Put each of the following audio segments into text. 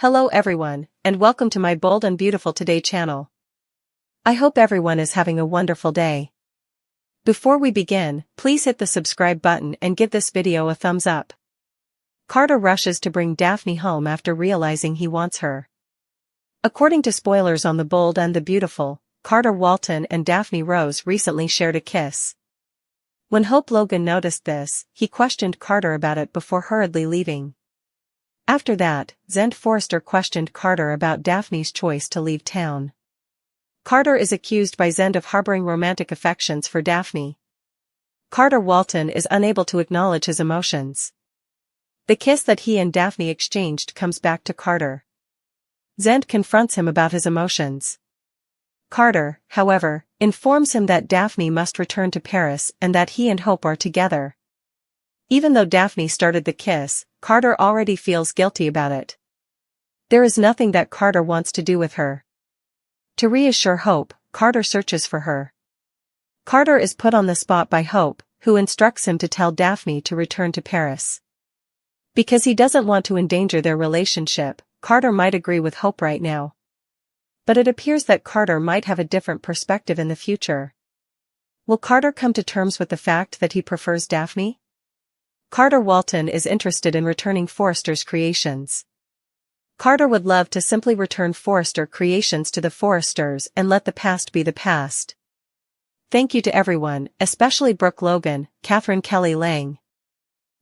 Hello everyone, and welcome to my Bold and Beautiful Today channel. I hope everyone is having a wonderful day. Before we begin, please hit the subscribe button and give this video a thumbs up. Carter rushes to bring Daphne home after realizing he wants her. According to spoilers on The Bold and the Beautiful, Carter Walton and Daphne Rose recently shared a kiss. When Hope Logan noticed this, he questioned Carter about it before hurriedly leaving. After that, Zend Forrester questioned Carter about Daphne's choice to leave town. Carter is accused by Zend of harboring romantic affections for Daphne. Carter Walton is unable to acknowledge his emotions. The kiss that he and Daphne exchanged comes back to Carter. Zend confronts him about his emotions. Carter, however, informs him that Daphne must return to Paris and that he and Hope are together. Even though Daphne started the kiss, Carter already feels guilty about it. There is nothing that Carter wants to do with her. To reassure Hope, Carter searches for her. Carter is put on the spot by Hope, who instructs him to tell Daphne to return to Paris. Because he doesn't want to endanger their relationship, Carter might agree with Hope right now. But it appears that Carter might have a different perspective in the future. Will Carter come to terms with the fact that he prefers Daphne? Carter Walton is interested in returning Forrester's creations. Carter would love to simply return Forrester creations to the Forresters and let the past be the past. Thank you to everyone, especially Brooke Logan, Catherine Kelly Lang.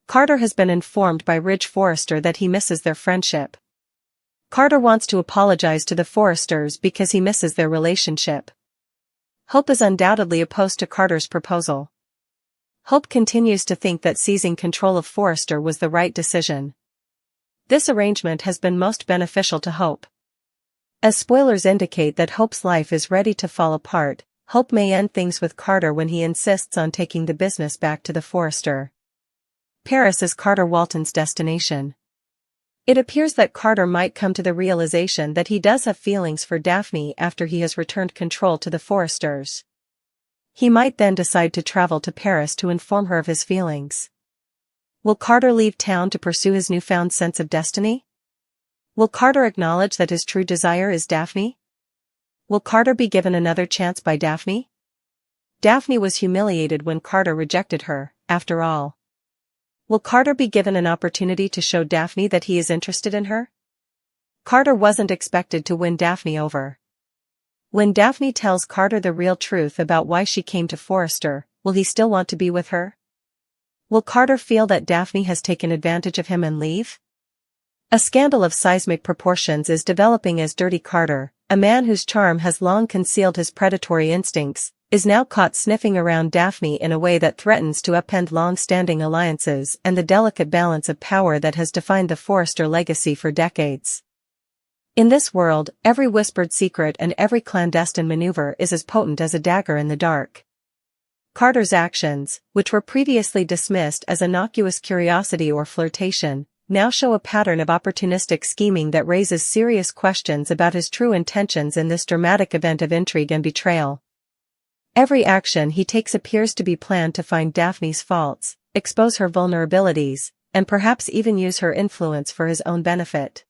Carter has been informed by Ridge Forrester that he misses their friendship. Carter wants to apologize to the Forresters because he misses their relationship. Hope is undoubtedly opposed to Carter's proposal. Hope continues to think that seizing control of Forrester was the right decision. This arrangement has been most beneficial to Hope. As spoilers indicate that Hope's life is ready to fall apart, Hope may end things with Carter when he insists on taking the business back to the Forrester. Paris is Carter Walton's destination. It appears that Carter might come to the realization that he does have feelings for Daphne after he has returned control to the Forresters. He might then decide to travel to Paris to inform her of his feelings. Will Carter leave town to pursue his newfound sense of destiny? Will Carter acknowledge that his true desire is Daphne? Will Carter be given another chance by Daphne? Daphne was humiliated when Carter rejected her, after all. Will Carter be given an opportunity to show Daphne that he is interested in her? Carter wasn't expected to win Daphne over. When Daphne tells Carter the real truth about why she came to Forrester, will he still want to be with her? Will Carter feel that Daphne has taken advantage of him and leave? A scandal of seismic proportions is developing as Dirty Carter, a man whose charm has long concealed his predatory instincts, is now caught sniffing around Daphne in a way that threatens to upend long-standing alliances and the delicate balance of power that has defined the Forrester legacy for decades. In this world, every whispered secret and every clandestine maneuver is as potent as a dagger in the dark. Carter's actions, which were previously dismissed as innocuous curiosity or flirtation, now show a pattern of opportunistic scheming that raises serious questions about his true intentions in this dramatic event of intrigue and betrayal. Every action he takes appears to be planned to find Daphne's faults, expose her vulnerabilities, and perhaps even use her influence for his own benefit.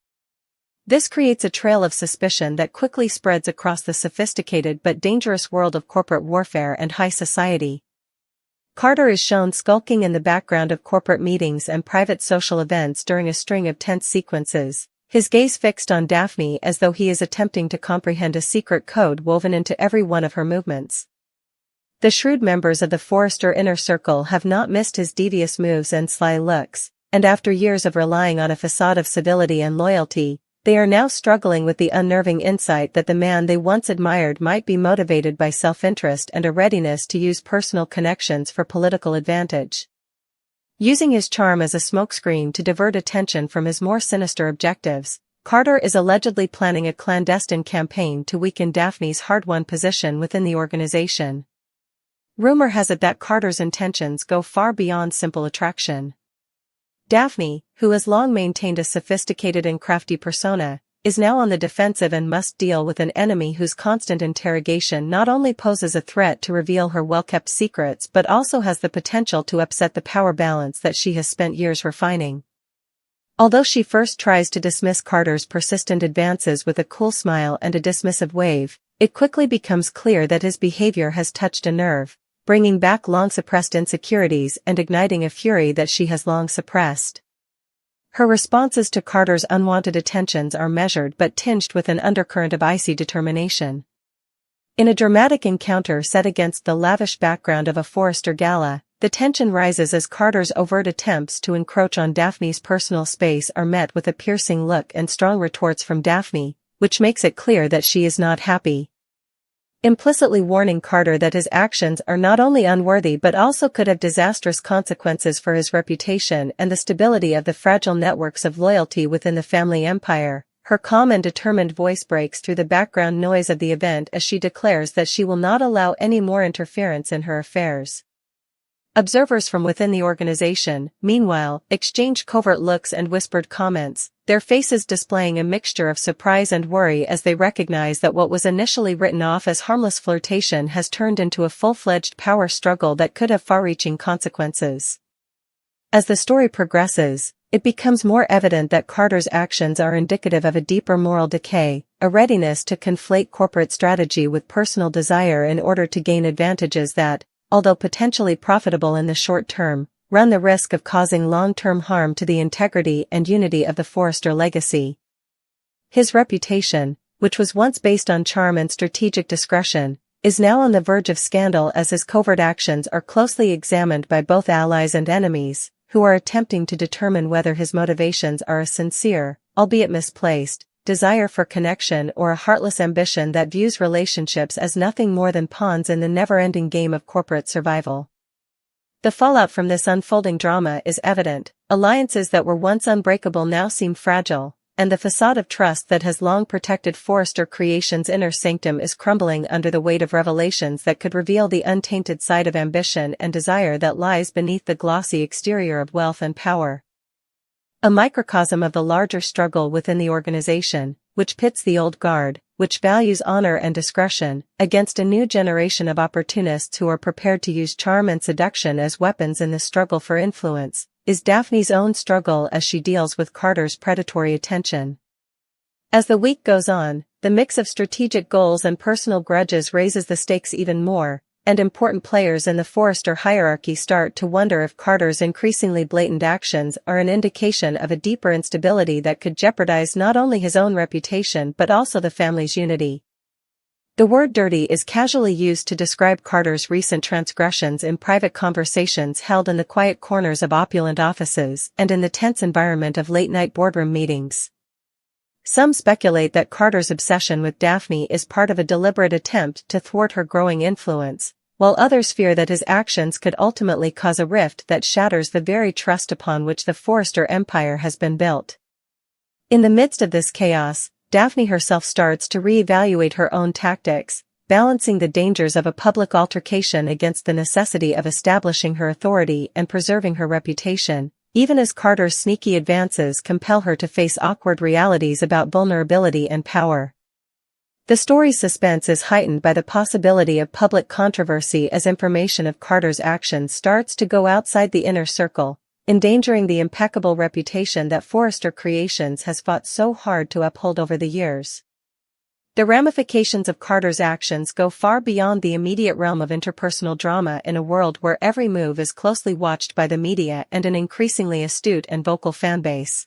This creates a trail of suspicion that quickly spreads across the sophisticated but dangerous world of corporate warfare and high society. Carter is shown skulking in the background of corporate meetings and private social events during a string of tense sequences, his gaze fixed on Daphne as though he is attempting to comprehend a secret code woven into every one of her movements. The shrewd members of the Forrester inner circle have not missed his devious moves and sly looks, and after years of relying on a facade of civility and loyalty, they are now struggling with the unnerving insight that the man they once admired might be motivated by self-interest and a readiness to use personal connections for political advantage. Using his charm as a smokescreen to divert attention from his more sinister objectives, Carter is allegedly planning a clandestine campaign to weaken Daphne's hard-won position within the organization. Rumor has it that Carter's intentions go far beyond simple attraction. Daphne, who has long maintained a sophisticated and crafty persona, is now on the defensive and must deal with an enemy whose constant interrogation not only poses a threat to reveal her well-kept secrets but also has the potential to upset the power balance that she has spent years refining. Although she first tries to dismiss Carter's persistent advances with a cool smile and a dismissive wave, it quickly becomes clear that his behavior has touched a nerve, bringing back long-suppressed insecurities and igniting a fury that she has long suppressed. Her responses to Carter's unwanted attentions are measured but tinged with an undercurrent of icy determination. In a dramatic encounter set against the lavish background of a Forrester gala, the tension rises as Carter's overt attempts to encroach on Daphne's personal space are met with a piercing look and strong retorts from Daphne, which makes it clear that she is not happy. Implicitly warning Carter that his actions are not only unworthy but also could have disastrous consequences for his reputation and the stability of the fragile networks of loyalty within the family empire. Her calm and determined voice breaks through the background noise of the event as she declares that she will not allow any more interference in her affairs. Observers from within the organization, meanwhile, exchange covert looks and whispered comments, their faces displaying a mixture of surprise and worry as they recognize that what was initially written off as harmless flirtation has turned into a full-fledged power struggle that could have far-reaching consequences. As the story progresses, it becomes more evident that Carter's actions are indicative of a deeper moral decay, a readiness to conflate corporate strategy with personal desire in order to gain advantages that, although potentially profitable in the short term, run the risk of causing long-term harm to the integrity and unity of the Forrester legacy. His reputation, which was once based on charm and strategic discretion, is now on the verge of scandal as his covert actions are closely examined by both allies and enemies, who are attempting to determine whether his motivations are a sincere, albeit misplaced, desire for connection or a heartless ambition that views relationships as nothing more than pawns in the never-ending game of corporate survival. The fallout from this unfolding drama is evident. Alliances that were once unbreakable now seem fragile, and the facade of trust that has long protected Forrester Creations' inner sanctum is crumbling under the weight of revelations that could reveal the untainted side of ambition and desire that lies beneath the glossy exterior of wealth and power. A microcosm of the larger struggle within the organization, which pits the old guard, which values honor and discretion, against a new generation of opportunists who are prepared to use charm and seduction as weapons in the struggle for influence, is Daphne's own struggle as she deals with Carter's predatory attention. As the week goes on, the mix of strategic goals and personal grudges raises the stakes even more, and important players in the Forrester hierarchy start to wonder if Carter's increasingly blatant actions are an indication of a deeper instability that could jeopardize not only his own reputation but also the family's unity. The word dirty is casually used to describe Carter's recent transgressions in private conversations held in the quiet corners of opulent offices and in the tense environment of late-night boardroom meetings. Some speculate that Carter's obsession with Daphne is part of a deliberate attempt to thwart her growing influence, while others fear that his actions could ultimately cause a rift that shatters the very trust upon which the Forrester empire has been built. In the midst of this chaos, Daphne herself starts to re-evaluate her own tactics, balancing the dangers of a public altercation against the necessity of establishing her authority and preserving her reputation, even as Carter's sneaky advances compel her to face awkward realities about vulnerability and power. The story's suspense is heightened by the possibility of public controversy as information of Carter's actions starts to go outside the inner circle, endangering the impeccable reputation that Forrester Creations has fought so hard to uphold over the years. The ramifications of Carter's actions go far beyond the immediate realm of interpersonal drama in a world where every move is closely watched by the media and an increasingly astute and vocal fanbase.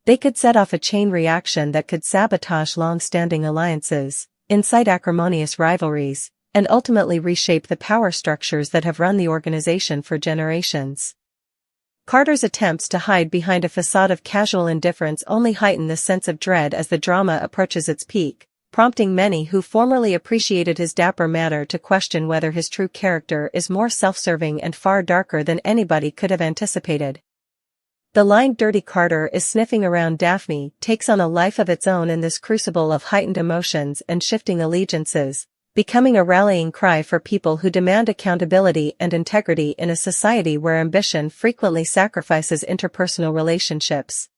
They could set off a chain reaction that could sabotage long-standing alliances, incite acrimonious rivalries, and ultimately reshape the power structures that have run the organization for generations. Carter's attempts to hide behind a facade of casual indifference only heighten the sense of dread as the drama approaches its peak, prompting many who formerly appreciated his dapper manner to question whether his true character is more self-serving and far darker than anybody could have anticipated. The line "Dirty Carter is sniffing around Daphne" takes on a life of its own in this crucible of heightened emotions and shifting allegiances, becoming a rallying cry for people who demand accountability and integrity in a society where ambition frequently sacrifices interpersonal relationships.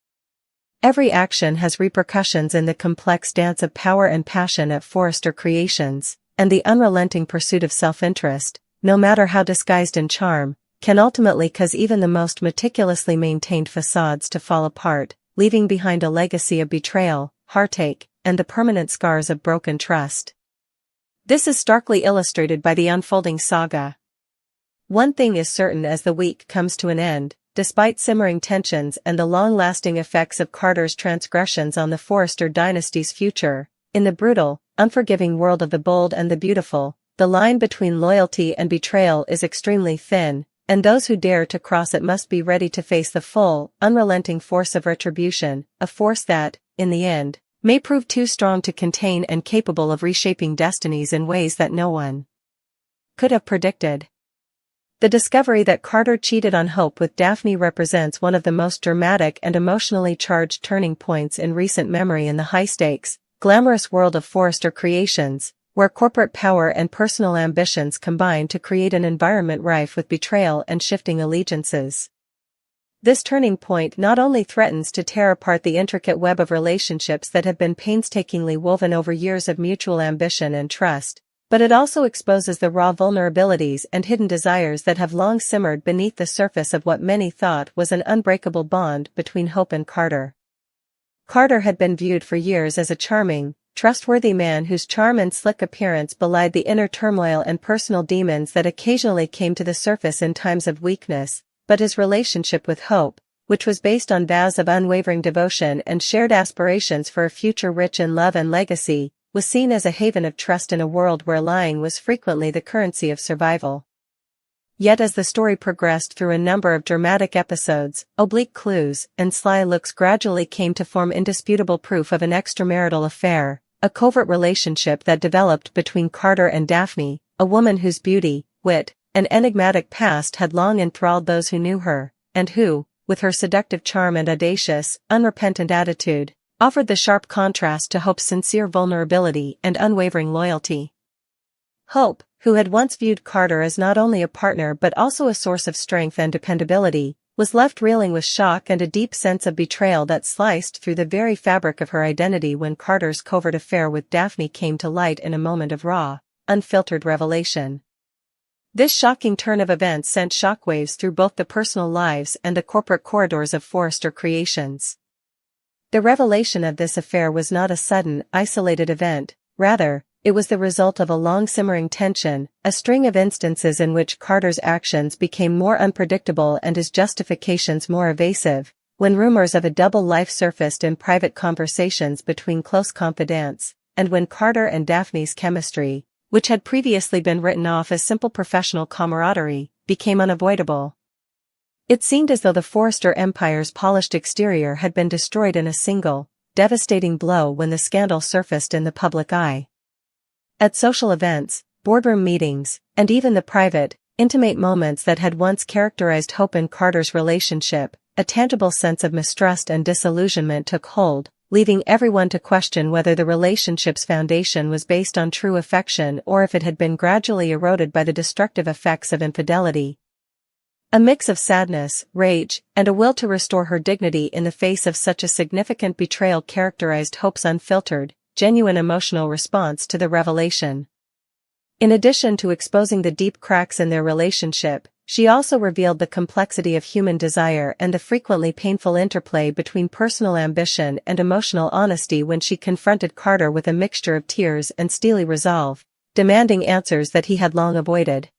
Every action has repercussions in the complex dance of power and passion at Forrester Creations, and the unrelenting pursuit of self-interest, no matter how disguised in charm, can ultimately cause even the most meticulously maintained facades to fall apart, leaving behind a legacy of betrayal, heartache, and the permanent scars of broken trust. This is starkly illustrated by the unfolding saga. One thing is certain: as the week comes to an end, despite simmering tensions and the long-lasting effects of Carter's transgressions on the Forrester dynasty's future, in the brutal, unforgiving world of the bold and the beautiful, the line between loyalty and betrayal is extremely thin, and those who dare to cross it must be ready to face the full, unrelenting force of retribution, a force that, in the end, may prove too strong to contain and capable of reshaping destinies in ways that no one could have predicted. The discovery that Carter cheated on Hope with Daphne represents one of the most dramatic and emotionally charged turning points in recent memory in the high-stakes, glamorous world of Forrester creations, where corporate power and personal ambitions combine to create an environment rife with betrayal and shifting allegiances. This turning point not only threatens to tear apart the intricate web of relationships that have been painstakingly woven over years of mutual ambition and trust, but it also exposes the raw vulnerabilities and hidden desires that have long simmered beneath the surface of what many thought was an unbreakable bond between Hope and Carter. Carter had been viewed for years as a charming, trustworthy man whose charm and slick appearance belied the inner turmoil and personal demons that occasionally came to the surface in times of weakness. But his relationship with Hope, which was based on vows of unwavering devotion and shared aspirations for a future rich in love and legacy, was seen as a haven of trust in a world where lying was frequently the currency of survival. Yet as the story progressed through a number of dramatic episodes, oblique clues and sly looks gradually came to form indisputable proof of an extramarital affair, a covert relationship that developed between Carter and Daphne, a woman whose beauty, wit, an enigmatic past had long enthralled those who knew her, and who, with her seductive charm and audacious, unrepentant attitude, offered the sharp contrast to Hope's sincere vulnerability and unwavering loyalty. Hope, who had once viewed Carter as not only a partner but also a source of strength and dependability, was left reeling with shock and a deep sense of betrayal that sliced through the very fabric of her identity when Carter's covert affair with Daphne came to light in a moment of raw, unfiltered revelation. This shocking turn of events sent shockwaves through both the personal lives and the corporate corridors of Forrester creations. The revelation of this affair was not a sudden, isolated event, rather, it was the result of a long-simmering tension, a string of instances in which Carter's actions became more unpredictable and his justifications more evasive, when rumors of a double life surfaced in private conversations between close confidants, and when Carter and Daphne's chemistry, which had previously been written off as simple professional camaraderie, became unavoidable. It seemed as though the Forrester empire's polished exterior had been destroyed in a single, devastating blow when the scandal surfaced in the public eye. At social events, boardroom meetings, and even the private, intimate moments that had once characterized Hope and Carter's relationship, a tangible sense of mistrust and disillusionment took hold, leaving everyone to question whether the relationship's foundation was based on true affection or if it had been gradually eroded by the destructive effects of infidelity. A mix of sadness, rage, and a will to restore her dignity in the face of such a significant betrayal characterized Hope's unfiltered, genuine emotional response to the revelation. In addition to exposing the deep cracks in their relationship, she also revealed the complexity of human desire and the frequently painful interplay between personal ambition and emotional honesty when she confronted Carter with a mixture of tears and steely resolve, demanding answers that he had long avoided.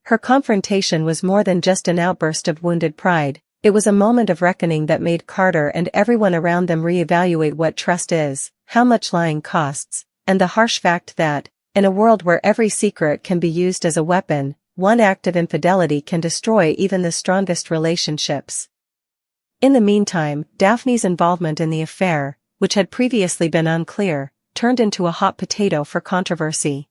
Her confrontation was more than just an outburst of wounded pride, it was a moment of reckoning that made Carter and everyone around them reevaluate what trust is, how much lying costs, and the harsh fact that, in a world where every secret can be used as a weapon, one act of infidelity can destroy even the strongest relationships. In the meantime, Daphne's involvement in the affair, which had previously been unclear, turned into a hot potato for controversy.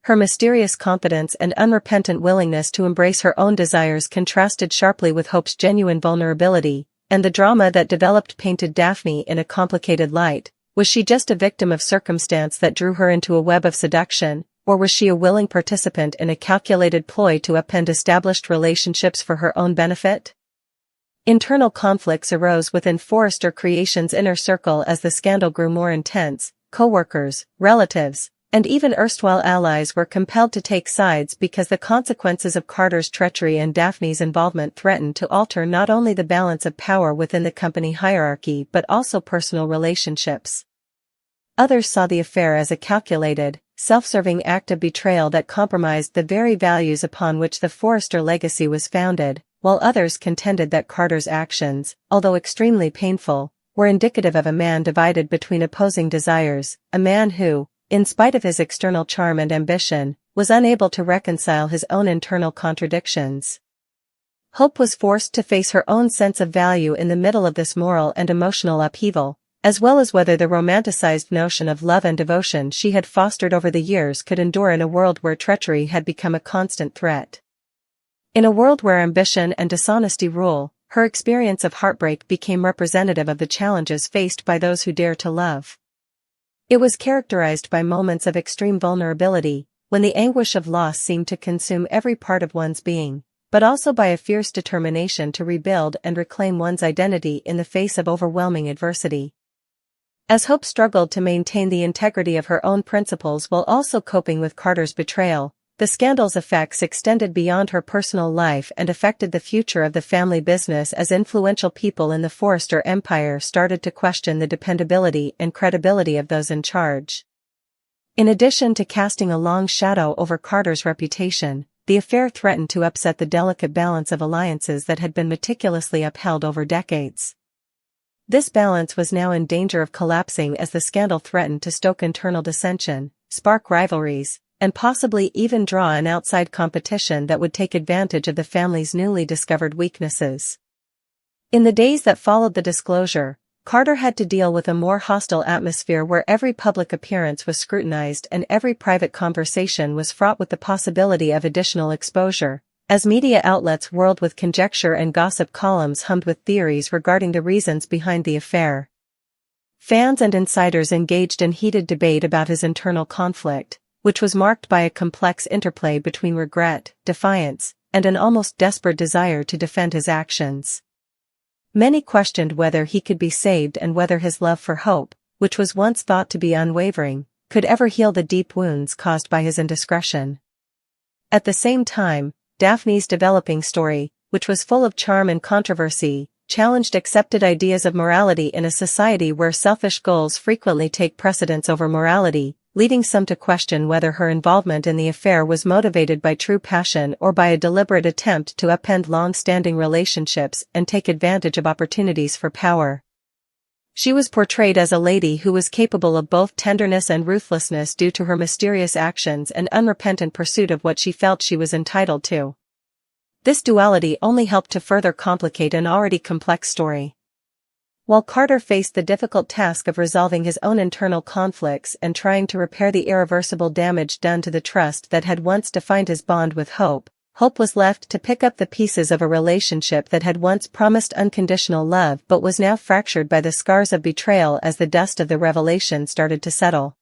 Her mysterious confidence and unrepentant willingness to embrace her own desires contrasted sharply with Hope's genuine vulnerability, and the drama that developed painted Daphne in a complicated light. Was she just a victim of circumstance that drew her into a web of seduction, or was she a willing participant in a calculated ploy to upend established relationships for her own benefit? Internal conflicts arose within Forrester Creations' inner circle as the scandal grew more intense. Co-workers, relatives, And even erstwhile allies were compelled to take sides because the consequences of Carter's treachery and Daphne's involvement threatened to alter not only the balance of power within the company hierarchy but also personal relationships. Others saw the affair as a calculated, self-serving act of betrayal that compromised the very values upon which the Forrester legacy was founded, while others contended that Carter's actions, although extremely painful, were indicative of a man divided between opposing desires, a man who, in spite of his external charm and ambition, was unable to reconcile his own internal contradictions. Hope was forced to face her own sense of value in the middle of this moral and emotional upheaval, as well as whether the romanticized notion of love and devotion she had fostered over the years could endure in a world where treachery had become a constant threat. In a world where ambition and dishonesty rule, her experience of heartbreak became representative of the challenges faced by those who dare to love. It was characterized by moments of extreme vulnerability, when the anguish of loss seemed to consume every part of one's being, but also by a fierce determination to rebuild and reclaim one's identity in the face of overwhelming adversity. As Hope struggled to maintain the integrity of her own principles while also coping with Carter's betrayal, the scandal's effects extended beyond her personal life and affected the future of the family business as influential people in the Forrester empire started to question the dependability and credibility of those in charge. In addition to casting a long shadow over Carter's reputation, the affair threatened to upset the delicate balance of alliances that had been meticulously upheld over decades. This balance was now in danger of collapsing as the scandal threatened to stoke internal dissension, spark rivalries, and possibly even draw an outside competition that would take advantage of the family's newly discovered weaknesses. In the days that followed the disclosure, Carter had to deal with a more hostile atmosphere where every public appearance was scrutinized and every private conversation was fraught with the possibility of additional exposure, as media outlets whirled with conjecture and gossip columns hummed with theories regarding the reasons behind the affair. Fans and insiders engaged in heated debate about his internal conflict, which was marked by a complex interplay between regret, defiance, and an almost desperate desire to defend his actions. Many questioned whether he could be saved and whether his love for Hope, which was once thought to be unwavering, could ever heal the deep wounds caused by his indiscretion. At the same time, Daphne's developing story, which was full of charm and controversy, challenged accepted ideas of morality in a society where selfish goals frequently take precedence over morality, leading some to question whether her involvement in the affair was motivated by true passion or by a deliberate attempt to upend long-standing relationships and take advantage of opportunities for power. She was portrayed as a lady who was capable of both tenderness and ruthlessness due to her mysterious actions and unrepentant pursuit of what she felt she was entitled to. This duality only helped to further complicate an already complex story. While Carter faced the difficult task of resolving his own internal conflicts and trying to repair the irreversible damage done to the trust that had once defined his bond with Hope, Hope was left to pick up the pieces of a relationship that had once promised unconditional love but was now fractured by the scars of betrayal as the dust of the revelation started to settle.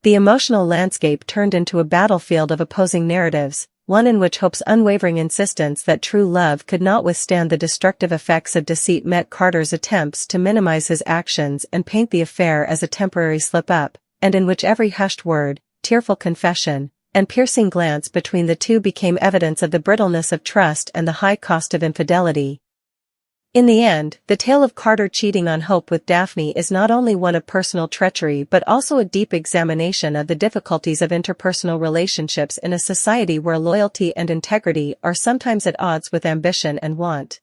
The emotional landscape turned into a battlefield of opposing narratives, one in which Hope's unwavering insistence that true love could not withstand the destructive effects of deceit met Carter's attempts to minimize his actions and paint the affair as a temporary slip-up, and in which every hushed word, tearful confession, and piercing glance between the two became evidence of the brittleness of trust and the high cost of infidelity. In the end, the tale of Carter cheating on Hope with Daphne is not only one of personal treachery but also a deep examination of the difficulties of interpersonal relationships in a society where loyalty and integrity are sometimes at odds with ambition and want.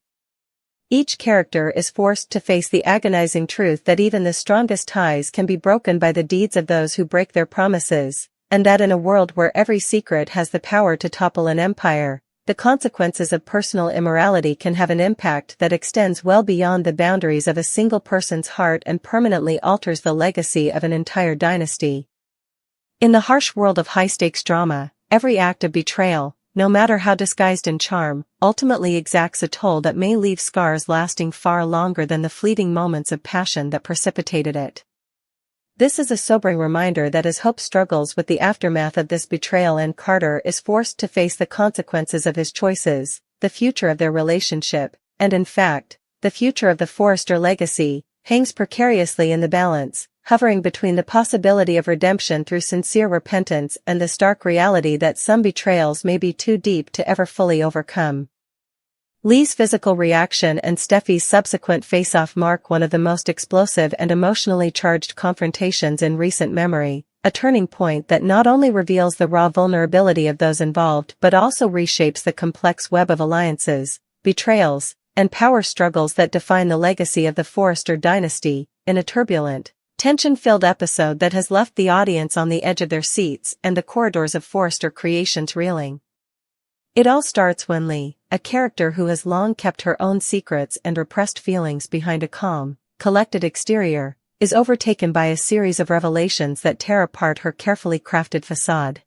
Each character is forced to face the agonizing truth that even the strongest ties can be broken by the deeds of those who break their promises, and that in a world where every secret has the power to topple an empire, the consequences of personal immorality can have an impact that extends well beyond the boundaries of a single person's heart and permanently alters the legacy of an entire dynasty. In the harsh world of high-stakes drama, every act of betrayal, no matter how disguised in charm, ultimately exacts a toll that may leave scars lasting far longer than the fleeting moments of passion that precipitated it. This is a sobering reminder that as Hope struggles with the aftermath of this betrayal and Carter is forced to face the consequences of his choices, the future of their relationship, and in fact, the future of the Forrester legacy, hangs precariously in the balance. hovering between the possibility of redemption through sincere repentance and the stark reality that some betrayals may be too deep to ever fully overcome. Lee's physical reaction and Steffi's subsequent face-off mark one of the most explosive and emotionally charged confrontations in recent memory, a turning point that not only reveals the raw vulnerability of those involved but also reshapes the complex web of alliances, betrayals, and power struggles that define the legacy of the Forrester dynasty, in a turbulent, tension-filled episode that has left the audience on the edge of their seats and the corridors of Forrester Creations reeling. It all starts when Lee, a character who has long kept her own secrets and repressed feelings behind a calm, collected exterior, is overtaken by a series of revelations that tear apart her carefully crafted facade.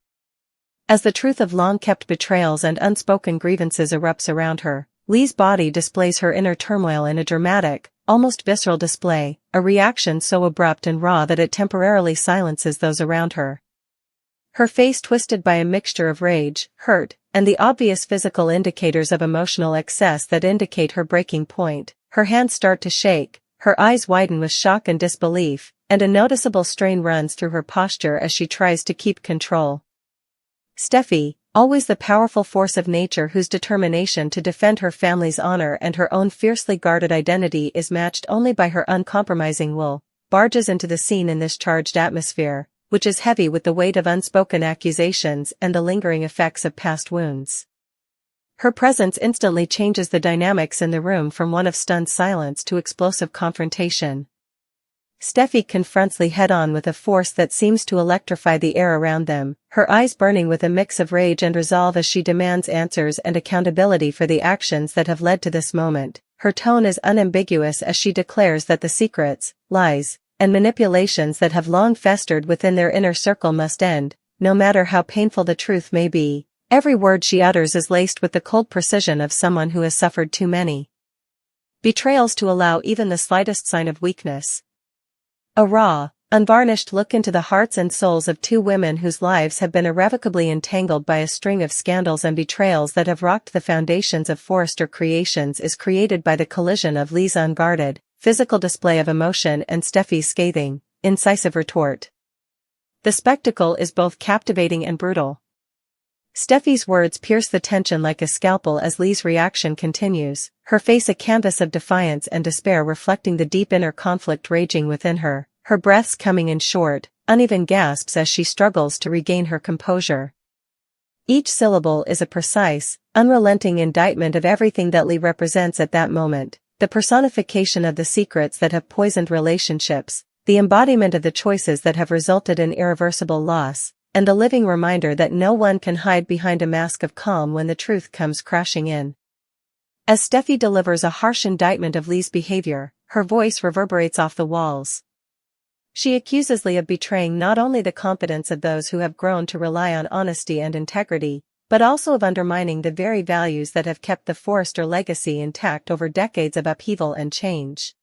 As the truth of long-kept betrayals and unspoken grievances erupts around her, Lee's body displays her inner turmoil in a dramatic, almost visceral display, a reaction so abrupt and raw that it temporarily silences those around her. Her face twisted by a mixture of rage, hurt, and the obvious physical indicators of emotional excess that indicate her breaking point, her hands start to shake, her eyes widen with shock and disbelief, and a noticeable strain runs through her posture as she tries to keep control. Steffi, always the powerful force of nature whose determination to defend her family's honor and her own fiercely guarded identity is matched only by her uncompromising will, barges into the scene in this charged atmosphere, which is heavy with the weight of unspoken accusations and the lingering effects of past wounds. Her presence instantly changes the dynamics in the room from one of stunned silence to explosive confrontation. Steffi confronts Lee head-on with a force that seems to electrify the air around them, her eyes burning with a mix of rage and resolve as she demands answers and accountability for the actions that have led to this moment. Her tone is unambiguous as she declares that the secrets, lies, and manipulations that have long festered within their inner circle must end, no matter how painful the truth may be. Every word she utters is laced with the cold precision of someone who has suffered too many betrayals to allow even the slightest sign of weakness. A raw, unvarnished look into the hearts and souls of two women whose lives have been irrevocably entangled by a string of scandals and betrayals that have rocked the foundations of Forrester Creations is created by the collision of Lee's unguarded, physical display of emotion and Steffi's scathing, incisive retort. The spectacle is both captivating and brutal. Steffi's words pierce the tension like a scalpel as Lee's reaction continues, her face a canvas of defiance and despair reflecting the deep inner conflict raging within her, her breaths coming in short, uneven gasps as she struggles to regain her composure. Each syllable is a precise, unrelenting indictment of everything that Lee represents at that moment, the personification of the secrets that have poisoned relationships, the embodiment of the choices that have resulted in irreversible loss, and the living reminder that no one can hide behind a mask of calm when the truth comes crashing in. As Steffi delivers a harsh indictment of Lee's behavior, her voice reverberates off the walls. She accuses Lee of betraying not only the confidence of those who have grown to rely on honesty and integrity, but also of undermining the very values that have kept the Forrester legacy intact over decades of upheaval and change.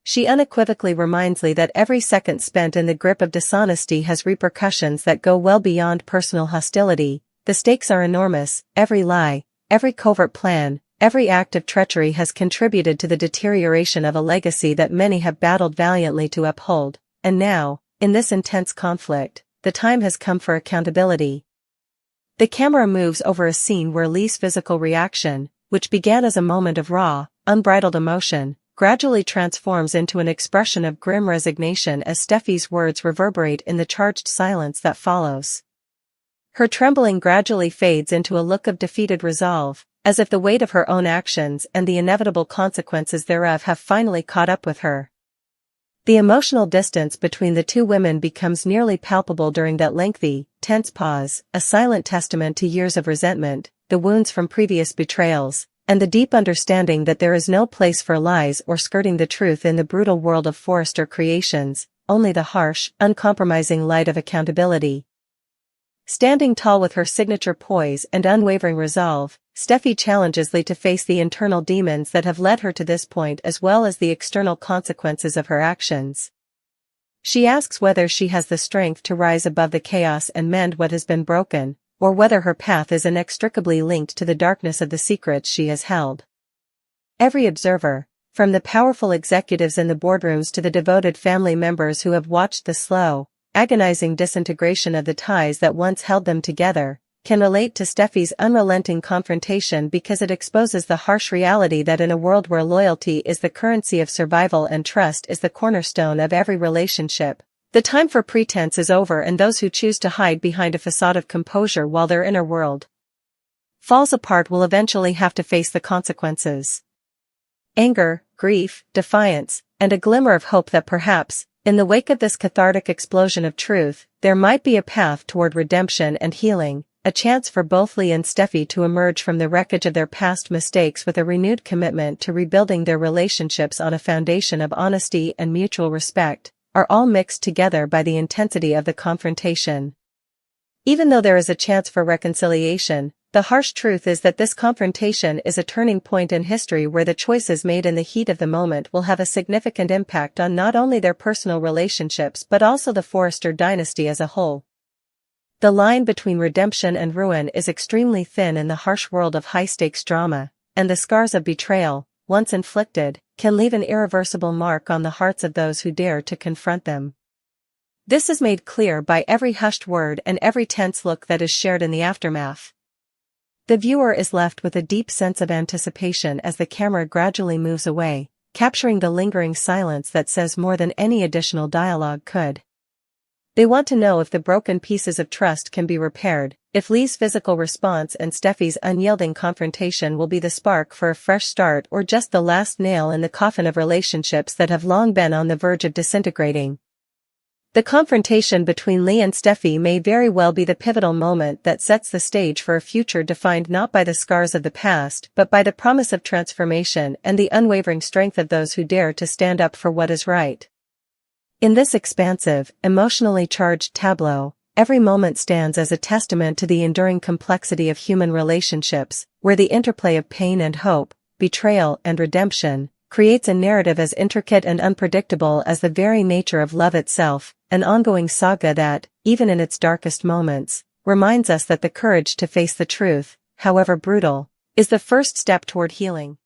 She unequivocally reminds Lee that every second spent in the grip of dishonesty has repercussions that go well beyond personal hostility. The stakes are enormous, every lie, every covert plan, every act of treachery has contributed to the deterioration of a legacy that many have battled valiantly to uphold, and now, in this intense conflict, the time has come for accountability. The camera moves over a scene where Lee's physical reaction, which began as a moment of raw, unbridled emotion, gradually transforms into an expression of grim resignation as Steffi's words reverberate in the charged silence that follows. Her trembling gradually fades into a look of defeated resolve, as if the weight of her own actions and the inevitable consequences thereof have finally caught up with her. The emotional distance between the two women becomes nearly palpable during that lengthy, tense pause, a silent testament to years of resentment, the wounds from previous betrayals, and the deep understanding that there is no place for lies or skirting the truth in the brutal world of Forrester Creations, only the harsh, uncompromising light of accountability. Standing tall with her signature poise and unwavering resolve, Steffi challenges Lee to face the internal demons that have led her to this point as well as the external consequences of her actions. She asks whether she has the strength to rise above the chaos and mend what has been broken, or whether her path is inextricably linked to the darkness of the secrets she has held. Every observer, From the powerful executives in the boardrooms to the devoted family members who have watched the slow, agonizing disintegration of the ties that once held them together, can relate to Steffi's unrelenting confrontation because it exposes the harsh reality that in a world where loyalty is the currency of survival and trust is the cornerstone of every relationship, the time for pretense is over, and those who choose to hide behind a facade of composure while their inner world falls apart will eventually have to face the consequences. Anger, grief, defiance, and a glimmer of hope that perhaps, in the wake of this cathartic explosion of truth, there might be a path toward redemption and healing, a chance for both Lee and Steffi to emerge from the wreckage of their past mistakes with a renewed commitment to rebuilding their relationships on a foundation of honesty and mutual respect, are all mixed together by the intensity of the confrontation. Even though there is a chance for reconciliation, the harsh truth is that this confrontation is a turning point in history where the choices made in the heat of the moment will have a significant impact on not only their personal relationships but also the Forrester dynasty as a whole. The line between redemption and ruin is extremely thin in the harsh world of high-stakes drama, and the scars of betrayal, once inflicted, can leave an irreversible mark on the hearts of those who dare to confront them. This is made clear by every hushed word and every tense look that is shared in the aftermath. The viewer is left with a deep sense of anticipation as the camera gradually moves away, capturing the lingering silence that says more than any additional dialogue could. They want to know if the broken pieces of trust can be repaired, if Lee's physical response and Steffi's unyielding confrontation will be the spark for a fresh start or just the last nail in the coffin of relationships that have long been on the verge of disintegrating. The confrontation between Lee and Steffi may very well be the pivotal moment that sets the stage for a future defined not by the scars of the past but by the promise of transformation and the unwavering strength of those who dare to stand up for what is right. In this expansive, emotionally charged tableau, every moment stands as a testament to the enduring complexity of human relationships, where the interplay of pain and hope, betrayal and redemption, creates a narrative as intricate and unpredictable as the very nature of love itself, an ongoing saga that, even in its darkest moments, reminds us that the courage to face the truth, however brutal, is the first step toward healing.